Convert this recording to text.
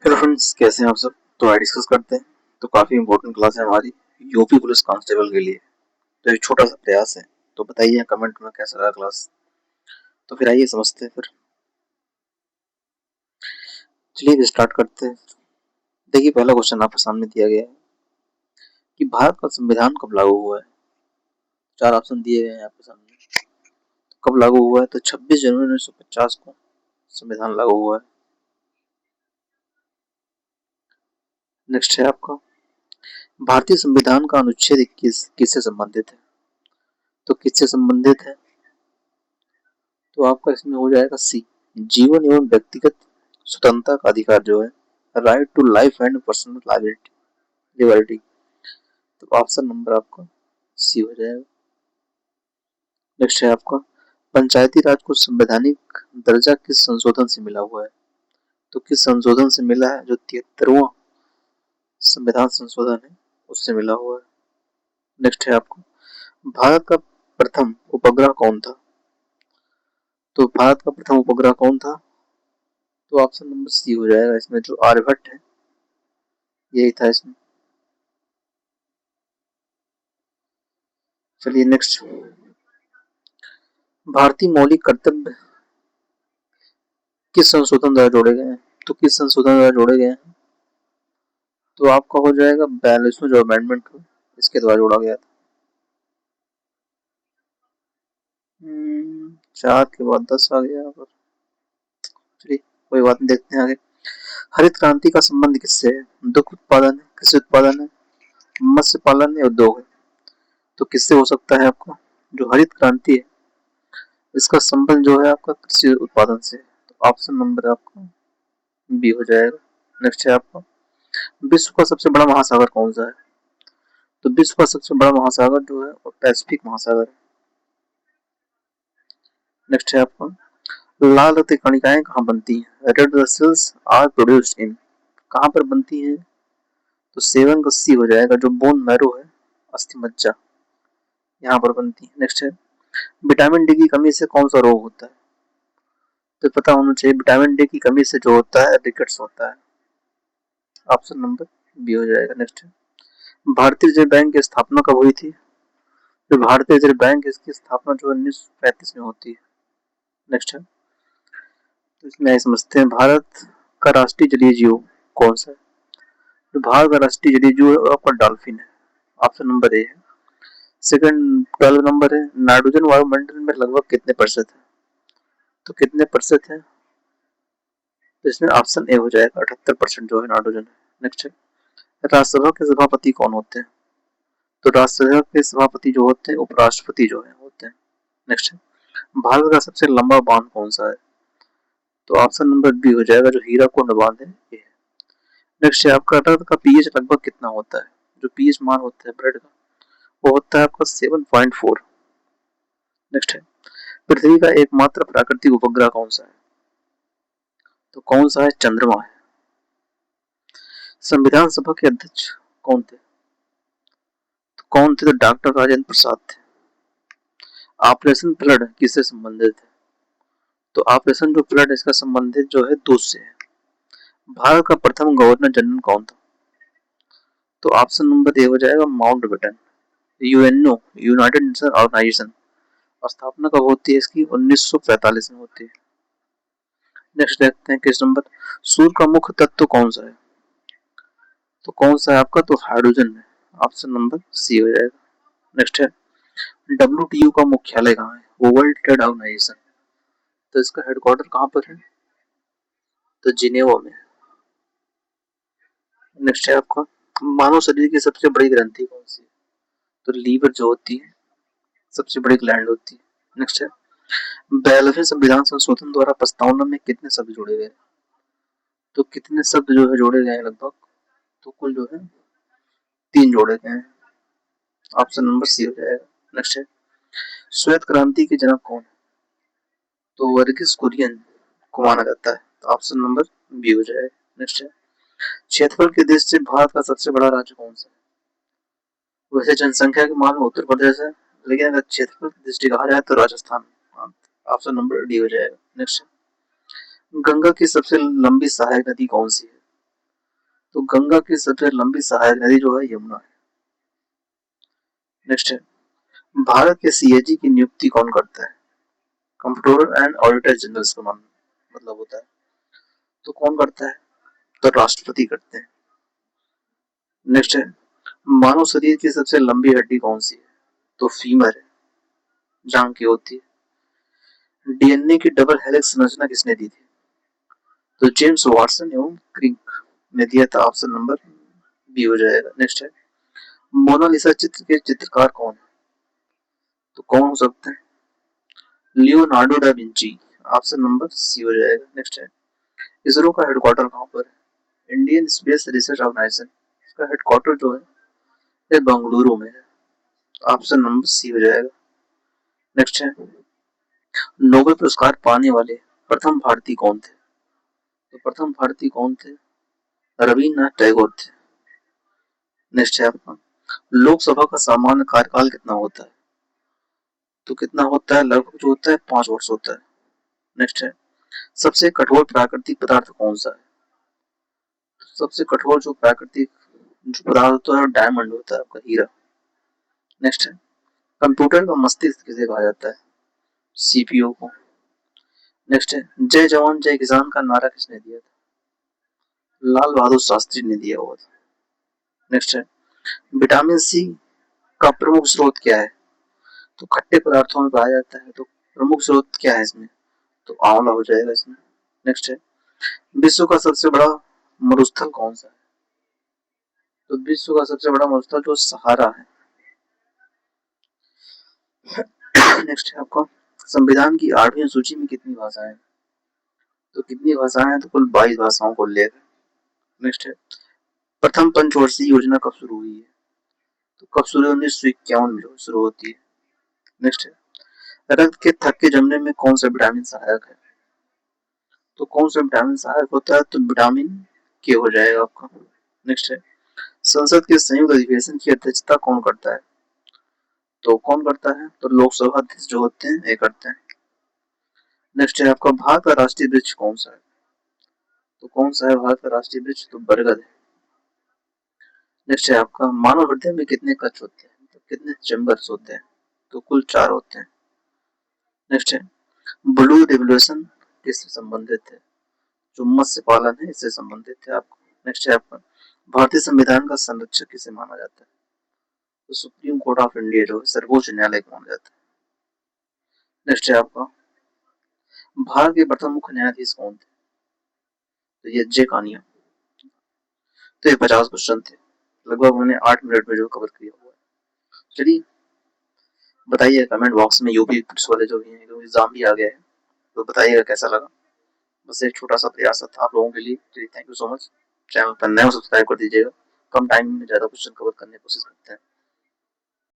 Hello friends, कैसे हैं आप सब। तो आइए डिस्कस करते हैं। तो काफ़ी इंपॉर्टेंट क्लास है हमारी यूपी पुलिस कांस्टेबल के लिए। तो एक छोटा सा प्रयास है, तो बताइए कमेंट में कैसा रहा क्लास। तो फिर आइए समझते हैं फिर। चलिए स्टार्ट करते हैं। देखिए, पहला क्वेश्चन आपके सामने दिया गया है कि भारत का संविधान कब लागू हुआ है। चार ऑप्शन दिए गए हैं आपके सामने। तो कब लागू हुआ है, तो 26 जनवरी 1950 को संविधान लागू हुआ है। नेक्स्ट है आपका, भारतीय संविधान का अनुच्छेद 21 किससे संबंधित है। तो किससे संबंधित है, तो आपका इसमें हो जाएगा सी, जीवन एवं व्यक्तिगत स्वतंत्रता का अधिकार जो है, right to life and personal liberty. तो ऑप्शन नंबर आपका सी हो जाएगा। नेक्स्ट है आपका, पंचायती राज को संवैधानिक दर्जा किस संशोधन से मिला हुआ है। तो किस संशोधन से मिला है, जो 73वां संविधान संशोधन है उससे मिला हुआ है। नेक्स्ट है आपको, भारत का प्रथम उपग्रह कौन था। तो भारत का प्रथम उपग्रह कौन था, तो ऑप्शन नंबर सी हो जाएगा इसमें, जो आर्यभट्ट है यही था इसमें। चलिए नेक्स्ट, भारतीय मौलिक कर्तव्य किस संशोधन द्वारा जोड़े गए हैं। तो किस संशोधन द्वारा जोड़े गए हैं, तो आपका हो जाएगा 42वां जो अमेंडमेंट इसके द्वारा जोड़ा गया था। 4 के बाद 10 आ गया यहाँ पर। चलिए कोई बात नहीं, देखते हैं आगे। हरित क्रांति का संबंध किससे है। दुग्ध उत्पादन है, कृषि उत्पादन है, मत्स्य पालन है, उद्योग है। तो किससे हो सकता है आपका, जो हरित क्रांति है इसका संबंध जो है आपका कृषि उत्पादन से। तो ऑप्शन नंबर आपका बी हो जाएगा। नेक्स्ट है आपका, विश्व का सबसे बड़ा महासागर कौन सा है। तो विश्व का सबसे बड़ा महासागर जो है वो पैसिफिक महासागर है। नेक्स्ट है आपका, लाल रक्त कणिकाएं कहाँ बनती हैं। Red blood cells are produced in, कहाँ पर बनती हैं, तो 7 का सी हो जाएगा, जो बोन मैरो है, अस्थि मज्जा, यहाँ पर बनती है। नेक्स्ट है, विटामिन डी की कमी से कौन सा रोग होता है। तो पता होना चाहिए, विटामिन डी की कमी से जो होता है रिकेट्स होता है। ऑप्शन नंबर बी हो जाएगा। नेक्स्ट है, भारतीय रिजर्व बैंक की स्थापना कब हुई थी। जो भारतीय रिजर्व बैंक है इसकी स्थापना जो 1935 में होती है। नेक्स्ट है, तो इसमें समझते हैं भारत का राष्ट्रीय जलीय जीव कौन सा है। जो भारत का राष्ट्रीय जलीय जीव है आपका डॉल्फिन है। ऑप्शन नंबर ए है। सेकंड 12 नंबर है, नाइट्रोजन वायुमंडल में लगभग कितने प्रतिशत है। तो कितने प्रतिशत है, तो इसमें ऑप्शन ए हो जाएगा, 78% जो है नाइट्रोजन है। नेक्स्ट है, राज्यसभा के सभापति कौन होते हैं। तो राज्यसभा के सभापति जो होते हैं उपराष्ट्रपति जो है होते हैं। नेक्स्ट है, भारत का सबसे लंबा बांध कौन सा है। तो ऑप्शन नंबर बी हो जाएगा, जो हीराकुंड बांध है ये है। नेक्स्ट है आपका, रक्त का पीएच लगभग कितना होता है। जो पीएच मान होता है ब्लड का वो होता है आपका 7.4। नेक्स्ट है, पृथ्वी का एकमात्र प्राकृतिक उपग्रह कौन सा है। तो कौन सा है, चंद्रमा है। संविधान सभा के अध्यक्ष कौन थे। तो कौन थे, तो डॉक्टर राजेंद्र प्रसाद थे। ऑपरेशन फ्लड किससे संबंधित है। तो ऑपरेशन जो फ्लड इसका संबंधित जो है दूध से है। भारत का प्रथम गवर्नर जनरल कौन था। तो ऑप्शन नंबर ए हो जाएगा, Mountbatten. UNO, United Nation Organization, स्थापना कब होती है इसकी, 1945 में होती है। नेक्स्ट देखते हैं किस नंबर, सूर्य का मुख्य तत्व कौन सा है। तो कौन सा है आपका, तो हाइड्रोजन है। ऑप्शन नंबर सी हो जाएगा। नेक्स्ट है, डब्ल्यूटीओ का मुख्यालय कहाँ है, वो वर्ल्ड ट्रेड ऑर्गेनाइजेशन। तो इसका हेडक्वार्टर कहाँ पर है, तो जिनेवा में। नेक्स्ट है आपका, मानव शरीर की सबसे बड़ी ग्रंथि कौन सी है। तो लीवर जो होती है सबसे बड़ी ग्लैंड होती है। नेक्स्ट है, 42वें संविधान संशोधन द्वारा प्रस्तावना में कितने शब्द जोड़े गए। तो कितने शब्द जो है जोड़े गए हैं लगभग, तो कुल जो है 3 जोड़े गए हैं। ऑप्शन नंबर सी हो जाएगा। नेक्स्ट है, श्वेत क्रांति के जनक कौन है। तो वर्गीस कुरियन को माना जाता है। तो ऑप्शन नंबर बी हो जाएगा। नेक्स्ट है, क्षेत्रफल के दृष्टि से भारत का सबसे बड़ा राज्य कौन सा है। वैसे जनसंख्या के मामले में उत्तर प्रदेश है, लेकिन अगर क्षेत्रफल की दृष्टि कहा जाए तो राजस्थान। ऑप्शन नंबर डी हो जाएगा। नेक्स्ट, गंगा की सबसे लंबी सहायक नदी कौन सी है। तो गंगा की सबसे लंबी सहायक नदी जो है यमुना है। नेक्स्ट है, भारत के सीएजी की नियुक्ति कौन करता है? कंप्ट्रोलर एंड ऑडिटर जनरल का मतलब होता है। तो कौन करता है? तो राष्ट्रपति करते हैं। नेक्स्ट है, मानव शरीर की सबसे लंबी हड्डी कौन सी है? तो फीमर है, जांग की होती है। डीएनए की डबल हेलिक्स संरचना किसने दी थी? तो जेम्स वाटसन एवं क्रिक ने दिया था। ऑप्शन नंबर बी हो जाएगा। नेक्स्ट है, मोनालिसा चित्र के चित्रकार कौन है? तो कौन हो सकते हैं? Leonardo da Vinci. Option number C हो जाएगा। नेक्स्ट है, इसरो का हेडक्वार्टर कहाँ पर है? इंडियन स्पेस रिसर्च ऑर्गेनाइजेशन, इसका हेडक्वार्टर जो है ये बेंगलुरु में है। ऑप्शन नंबर सी हो जाएगा। नेक्स्ट है, नोबेल पुरस्कार पाने वाले प्रथम भारतीय कौन थे? तो प्रथम भारतीय कौन थे? रविन्द्रनाथ टैगोर थे। नेक्स्ट है आपका, लोकसभा का सामान्य कार्यकाल कितना होता है? तो कितना होता है? लगभग जो होता है 5 वर्ष होता है। नेक्स्ट है, सबसे कठोर प्राकृतिक पदार्थ कौन सा है? सबसे कठोर जो प्राकृतिक जो पदार्थ होता है डायमंड होता है, आपका हीरा। नेक्स्ट है, कंप्यूटर का मस्तिष्क किसे कहा जाता है? सीपीयू को। नेक्स्ट है, जय जवान जय किसान का नारा किसने दिया था? लाल बहादुर शास्त्री ने दिया हुआ था। नेक्स्ट है, विटामिन सी का प्रमुख स्रोत क्या है? तो खट्टे पदार्थों में पाया जाता है। तो प्रमुख स्रोत क्या है इसमें? तो आंवला हो जाएगा इसमें। नेक्स्ट है, विश्व का सबसे बड़ा मरुस्थल कौन सा है? तो विश्व का सबसे बड़ा मरुस्थल जो सहारा है। नेक्स्ट है आपका, संविधान की 8वीं सूची में कितनी भाषाएं? तो कितनी भाषाएं हैं? तो कुल 22 भाषाओं को लेकर। नेक्स्ट है, प्रथम पंचवर्षीय योजना कब शुरू हुई है? तो कब शुरू? 1951 में शुरू होती है। नेक्स्ट है, रक्त के थक्के जमने में कौन सा विटामिन सहायक है? तो कौन सा विटामिन सहायक होता है? तो विटामिन के हो जाएगा आपका। नेक्स्ट है, संसद के संयुक्त अधिवेशन की अध्यक्षता कौन करता है? तो कौन करता है? तो लोकसभा अध्यक्ष जो होते हैं ये करते हैं। नेक्स्ट है आपका, भारत का राष्ट्रीय वृक्ष कौन सा है? तो कौन सा है भारत का राष्ट्रीय वृक्ष? तो बरगद है। नेक्स्ट है आपका, मानव हृदय में कितने कक्ष होते हैं? तो कितने चैम्बर्स होते हैं? तो कुल 4 होते हैं। नेक्स्ट है, ब्लू रेवोल्यूशन किससे संबंधित है? जो मत्स्य पालन है इससे संबंधित है आपको। नेक्स्ट है आपका, भारतीय संविधान का संरक्षक किसे माना जाता है? तो सुप्रीम कोर्ट ऑफ इंडिया जो है सर्वोच्च न्यायालय को माना जाता है। नेक्स्ट है आपका, भारत के प्रथम मुख्य न्यायाधीश कौन थे? तो ये जे कानिया। तो ये 50 क्वेश्चन थे, लगभग मैंने 8 मिनट में जो कवर किया हुआ है। चलिए बताइए कमेंट बॉक्स में, यूपी पुलिस वाले जो भी हैं, क्योंकि एग्जाम भी आ गया है, तो बताइएगा कैसा लगा। बस एक छोटा सा प्रयास था आप लोगों के लिए। चलिए thank you so much. Channel पर नए हो सब्सक्राइब कर दीजिएगा। कम टाइम में ज्यादा क्वेश्चन कवर करने की कोशिश करते हैं।